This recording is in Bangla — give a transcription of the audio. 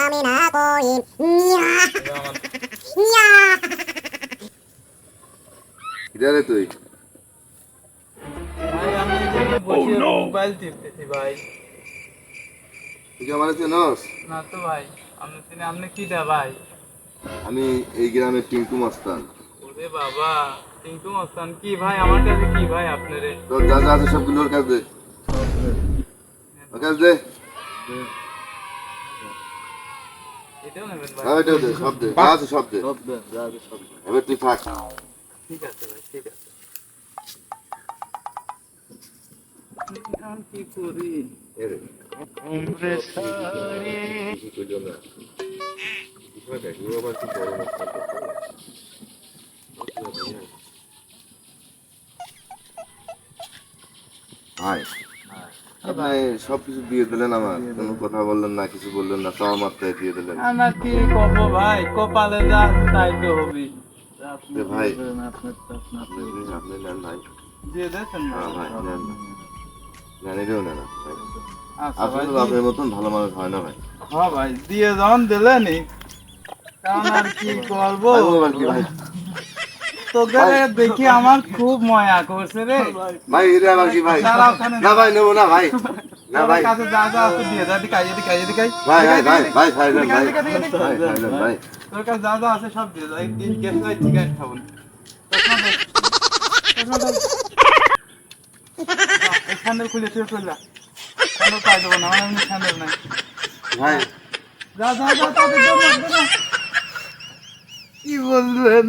আমি না কইম মিয়া মিয়া কিরে তুই ভাই আমি এখানে বসে মোবাইল টিপতেছি ভাই। তুই আমার চেনস? না তো ভাই, আপনি চিনি? আপনি কি দা ভাই? আমি এই গ্রামের টিঙ্কু মাস্তান। ওরে বাবা, টিঙ্কু মস্তান কি ভাই? আমার কাছে কি ভাই আপনারে? তোর যা যা আছে সবগুলো ওর কাছে দে, ওর কাছে দে। এটাও নেবেন ভাই? হ্যাঁ এটাও দে, সব দে, যা আছে সব দে। এবার তুই থাক। ঠিক আছে ভাই, ঠিক আছে। এখন কি করি? এরে উমরে সারে কিছু কইলো না। বিষয় দেখ, ও আবার কি বড় মাস্তান করতে পারে। ভাই আপনি সবকিছু দিয়ে দিলেন, আমার কোনো কথা বললেন না, কিছু বললেন না, চাওয়া মাত্রায় দিয়ে দিলেন। আমার কি করবো ভাই? কপালে যা আছে তাই তো হবে। যে ভাই আপনার আপনি নেন ভাই। দিয়ে দিয়েছেন হ্যাঁ ভাই নেন না, জানিলেও নেন না ভাই। আচ্ছা ভাই, আসলে তো আপনার মতন ভালো মানুষ হয় না ভাই। হ্যাঁ ভাই, দিয়ে যখন দিলেনি কারণ আর কি করবো। ভাই, ও আবার কি ভাই? তোকে দেখি আমার খুব ময়া করছে রে। ভাই এটা আবার কি ভাই? দাঁড়া ওখানে। না ভাই নেবো না ভাই, না তোর ভাই। কাছে যা যা আছে দিয়ে যা, এদিকে আয়, এদিকে আয়, এদিকে আয়। ভাই ভাই এদিকে ভাই আয়, ভাই সাইলেন্ট ভাই, এদিকে আয়, এদিকে আয়, এদিকে আয়। সাইলেন্ট ভাই। তোর কাছে যা যা আছে সব দিয়ে যা। এই গেছে ভাই, ঠিক আছে খাবো না। চশমা দে, চশমা দে। যা, এই স্যান্ডেল খুলে তুই চলে যা। স্যান্ডেল পাই দেবো না, আমার এমনি স্যান্ডেল নাই। ভাই যা যা যা, তাদের জন্য কি বলবেন?